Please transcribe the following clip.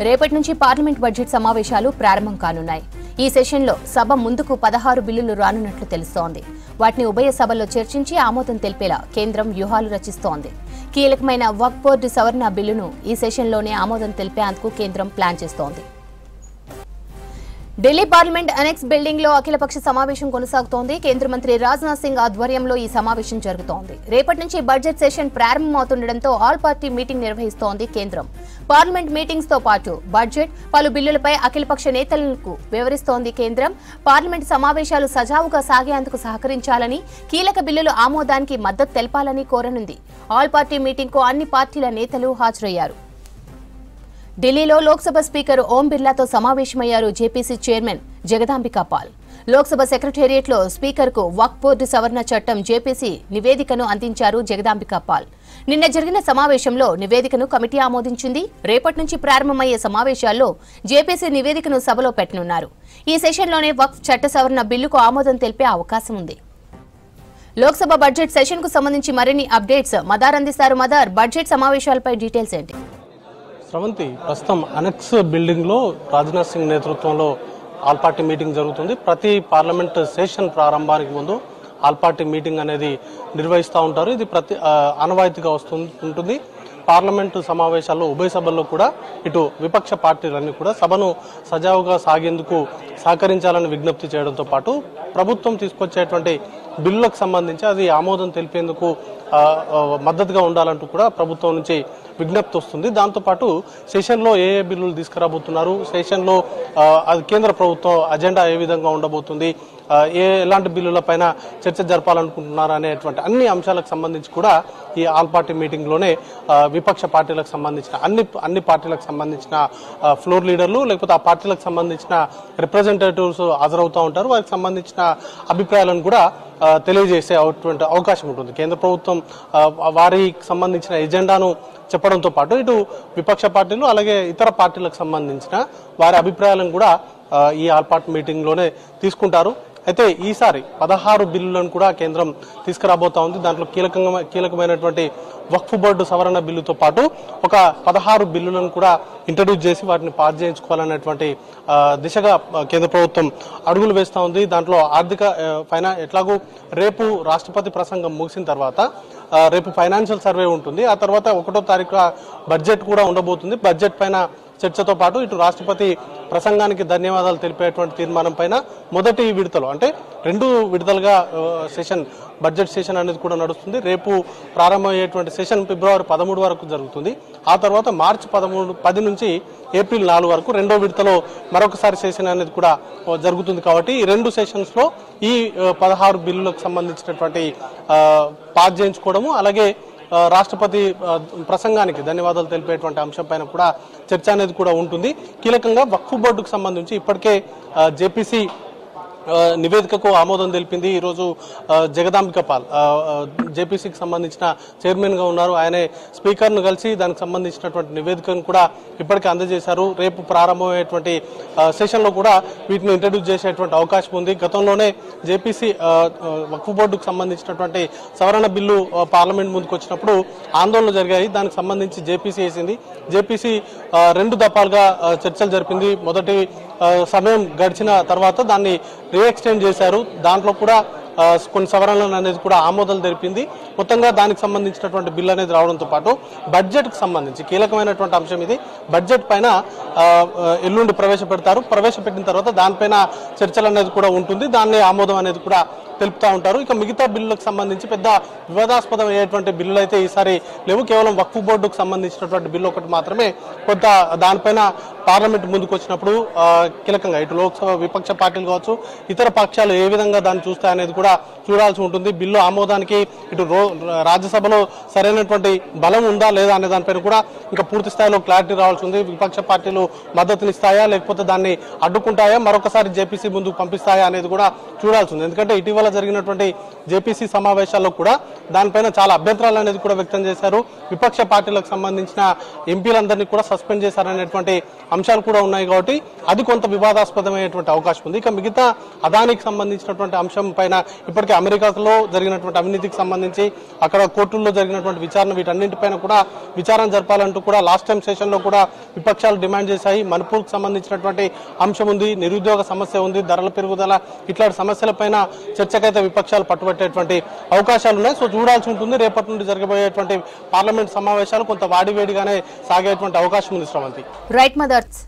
రేపటి నుంచి parliament budget సమావేశాలు ప్రారంభం కానున్నాయి. ఈ సెషన్లో సభ ముందుకు 16 బిల్లులు రానున్నట్లు తెలుస్తోంది. వాటిని ఉభయ సభల్లో చర్చించి ఆమోదం తెలిపేలా కేంద్రం వ్యూహాలు రచిస్తోంది. కీలకమైన వక్ఫ్ బోర్డు సవరణ బిల్లును ఈ సెషన్లోనే ఆమోదం తెలిపేందుకు కేంద్రం ప్లాన్ చేస్తోంది. ఢిల్లీ పార్లమెంట్ అనెక్స్ బిల్డింగ్ లో అఖిలపక్ష సమావేశం కొనసాగుతోంది. కేంద్ర మంత్రి రాజ్నాథ్ సింగ్ ఆధ్వర్యంలో ఈ సమావేశం జరుగుతోంది. రేపటి నుంచి బడ్జెట్ సెషన్ ప్రారంభమవుతుండటంతో ఆల్ పార్టీ మీటింగ్ నిర్వహిస్తోంది కేంద్రం. పార్లమెంట్ మీటింగ్స్ తో పాటు బడ్జెట్, పలు బిల్లులపై అఖిలపక్ష నేతలకు వివరిస్తోంది కేంద్రం. పార్లమెంట్ సమావేశాలు సజావుగా సాగేందుకు సహకరించాలని, కీలక బిల్లుల ఆమోదానికి మద్దతు తెలపాలని కోరనుంది. ఆల్ పార్టీ మీటింగ్ కు అన్ని పార్టీల నేతలు హాజరయ్యారు. ఢిల్లీలో లోక్సభ స్పీకర్ ఓం బిర్లాతో సమావేశమయ్యారు జేపీసీ చైర్మన్ జగదాంబికా పాల్. లోక్సభ సెక్రటేరియట్లో స్పీకర్కు వక్ఫ్ బోర్డు సవరణ చట్టం జేపీసీ నివేదికను అందించారు జగదాంబికా పాల్. నిన్న జరిగిన సమావేశంలో నివేదికను కమిటీ ఆమోదించింది. రేపటి నుంచి ప్రారంభమయ్యే సమావేశాల్లో జేపీసీ నివేదికను సభలో పెట్టనున్నారు. ఈ సెషన్లోనే వక్ఫ్ చట్ట సవరణ బిల్లుకు ఆమోదం తెలిపే అవకాశం ఉంది. లోక్సభ బడ్జెట్ సెషన్ కు సంబంధించి మరిన్ని అప్డేట్స్ మదార్ అందిస్తారు. మదార్, బడ్జెట్ సమావేశాలపై డీటెయిల్స్ ఏంటి? శ్రవంతి, ప్రస్తుతం అనెక్స్ బిల్డింగ్ లో రాజ్నాథ్ సింగ్ నేతృత్వంలో ఆల్ పార్టీ మీటింగ్ జరుగుతుంది. ప్రతి పార్లమెంట్ సెషన్ ప్రారంభానికి ముందు ఆల్ పార్టీ మీటింగ్ అనేది నిర్వహిస్తూ ఉంటారు. ఇది ఆనవాయితీగా ఉంటుంది. పార్లమెంటు సమావేశాల్లో ఉభయ సభల్లో కూడా ఇటు విపక్ష పార్టీలన్నీ కూడా సభను సజావుగా సాగేందుకు సహకరించాలని విజ్ఞప్తి చేయడంతో పాటు ప్రభుత్వం తీసుకొచ్చేటువంటి బిల్లులకు సంబంధించి అది ఆమోదం తెలిపేందుకు మద్దతుగా ఉండాలంటూ కూడా ప్రభుత్వం నుంచి విజ్ఞప్తి వస్తుంది. దాంతోపాటు సెషన్లో ఏ బిల్లులు తీసుకురాబోతున్నారు, సెషన్లో అది కేంద్ర ప్రభుత్వం అజెండా ఏ విధంగా ఉండబోతుంది, ఎలాంటి బిల్లులపైన చర్చ జరపాలనుకుంటున్నారు అనేటువంటి అన్ని అంశాలకు సంబంధించి కూడా ఈ ఆల్ పార్టీ మీటింగ్లోనే విపక్ష పార్టీలకు సంబంధించిన అన్ని పార్టీలకు సంబంధించిన ఫ్లోర్ లీడర్లు లేకపోతే ఆ పార్టీలకు సంబంధించిన రిప్రజెంటేటివ్స్ హాజరవుతూ ఉంటారు. వారికి సంబంధించిన అభిప్రాయాలను కూడా తెలియజేసే అవకాశం ఉంటుంది. కేంద్ర ప్రభుత్వం వారికి సంబంధించిన ఎజెండాను చెప్పడంతో పాటు ఇటు విపక్ష పార్టీలు అలాగే ఇతర పార్టీలకు సంబంధించిన వారి అభిప్రాయాలను కూడా ఈ ఆల్ పార్టీ మీటింగ్లోనే తీసుకుంటారు. అయితే ఈసారి 16 బిల్లులను కూడా కేంద్రం తీసుకురాబోతా ఉంది. దాంట్లో కీలకమైనటువంటి వక్ఫ్ బోర్డు సవరణ బిల్లుతో పాటు ఒక 16 బిల్లులను కూడా ఇంట్రడ్యూస్ చేసి వాటిని పాస్ చేయించుకోవాలనేటువంటి దిశగా కేంద్ర ప్రభుత్వం అడుగులు వేస్తూ ఉంది. దాంట్లో ఎట్లాగూ రేపు రాష్ట్రపతి ప్రసంగం ముగిసిన తర్వాత రేపు ఫైనాన్షియల్ సర్వే ఉంటుంది. ఆ తర్వాత 1వ తారీఖు బడ్జెట్ కూడా ఉండబోతుంది. బడ్జెట్ పైన చర్చతో పాటు ఇటు రాష్ట్రపతి ప్రసంగానికి ధన్యవాదాలు తెలిపేటువంటి తీర్మానం పైన మొదటి విడతలో అంటే 2 విడతలుగా బడ్జెట్ సెషన్ అనేది కూడా నడుస్తుంది. రేపు ప్రారంభమయ్యేటువంటి సెషన్ ఫిబ్రవరి 13 వరకు జరుగుతుంది. ఆ తర్వాత మార్చి 10 నుంచి ఏప్రిల్ 4 వరకు 2వ విడతలో మరొకసారి సెషన్ అనేది కూడా జరుగుతుంది. కాబట్టి ఈ 2 సెషన్స్ లో ఈ 16 బిల్లులకు సంబంధించినటువంటి పాస్ చేయించుకోవడము అలాగే రాష్ట్రపతి ప్రసంగానికి ధన్యవాదాలు తెలిపేటువంటి అంశంపైన కూడా చర్చ అనేది కూడా ఉంటుంది. కీలకంగా వక్ఫ్ బోర్డుకు సంబంధించి ఇప్పటికే జేపీసీ నివేదికకు ఆమోదం తెలిపింది. ఈరోజు జగదాంబికా పాల్ జేపీసీకి సంబంధించిన చైర్మన్ గా ఉన్నారు. ఆయనే స్పీకర్ను కలిసి దానికి సంబంధించినటువంటి నివేదికను కూడా ఇప్పటికే అందజేశారు. రేపు ప్రారంభమయ్యేటువంటి సెషన్లో కూడా వీటిని ఇంట్రడ్యూస్ చేసేటువంటి అవకాశం ఉంది. గతంలోనే జేపీసీ వక్ఫ్ బోర్డుకు సంబంధించినటువంటి సవరణ బిల్లు పార్లమెంట్ ముందుకు వచ్చినప్పుడు ఆందోళనలు జరిగాయి. దానికి సంబంధించి జేపీసీ వేసింది. జేపీసీ 2 దఫాలుగా చర్చలు జరిపింది. మొదటి సమయం గడిచిన తర్వాత దాన్ని రీఎక్స్టెండ్ చేశారు. దాంట్లో కూడా కొన్ని సవరణలు అనేది కూడా ఆమోదాలు తెలిపింది. మొత్తంగా దానికి సంబంధించినటువంటి బిల్ అనేది రావడంతో పాటు బడ్జెట్కు సంబంధించి కీలకమైనటువంటి అంశం ఇది. బడ్జెట్ పైన ఎల్లుండి ప్రవేశపెట్టిన తర్వాత దానిపైన చర్చలు అనేది కూడా ఉంటుంది. దాన్ని ఆమోదం అనేది కూడా తెలుపుతూ ఉంటారు. ఇక మిగతా బిల్లులకు సంబంధించి పెద్ద వివాదాస్పదం అయ్యేటువంటి బిల్లులు అయితే ఈసారి లేవు. కేవలం వక్ఫ్ బోర్డుకు సంబంధించినటువంటి బిల్లు ఒకటి మాత్రమే కొంత దానిపైన పార్లమెంట్ ముందుకు వచ్చినప్పుడు కీలకంగా ఇటు లోక్సభ విపక్ష పార్టీలు కావచ్చు ఇతర పక్షాలు ఏ విధంగా దాన్ని చూస్తాయనేది కూడా చూడాల్సి ఉంటుంది. బిల్లు ఆమోదానికి ఇటు రాజ్యసభలో సరైనటువంటి బలం ఉందా లేదా అనే దానిపైన కూడా ఇంకా పూర్తి స్థాయిలో క్లారిటీ రావాల్సి ఉంది. విపక్ష పార్టీలు మద్దతునిస్తాయా లేకపోతే దాన్ని అడ్డుకుంటాయా, మరొకసారి జేపీసీ ముందుకు పంపిస్తాయా అనేది కూడా చూడాల్సి ఉంది. ఎందుకంటే ఇటీవల ఇటీవల జరిగినటువంటి జేపీసీ సమావేశాల్లో కూడా దానిపైన చాలా అభ్యంతరాలు అనేది కూడా వ్యక్తం చేశారు. విపక్ష పార్టీలకు సంబంధించిన ఎంపీలందరినీ కూడా సస్పెండ్ చేశారనేటువంటి అంశాలు కూడా ఉన్నాయి. కాబట్టి అది కొంత వివాదాస్పదమైనటువంటి అవకాశం ఉంది. ఇక మిగతా అదానికి సంబంధించినటువంటి అంశం పైన ఇప్పటికే అమెరికాలో జరిగినటువంటి అవినీతికి సంబంధించి అక్కడ కోర్టుల్లో జరిగినటువంటి విచారణ వీటన్నింటిపైన కూడా విచారణ జరపాలంటూ కూడా లాస్ట్ టైం సెషన్ లో కూడా విపక్షాలు డిమాండ్ చేశాయి. మణిపూర్కి సంబంధించినటువంటి అంశం ఉంది, నిరుద్యోగ సమస్య ఉంది, ధరల పెరుగుదల, ఇట్లాంటి సమస్యలపైన చర్చకైతే విపక్షాలు పట్టుబట్టేటువంటి అవకాశాలు ఉన్నాయి. సో చూడాల్సి ఉంటుంది. రేపటి నుండి జరగబోయేటువంటి పార్లమెంట్ సమావేశాలు కొంత వాడివేడిగానే సాగేటువంటి అవకాశం ఉంది. శ్రవంతి. Right mothers.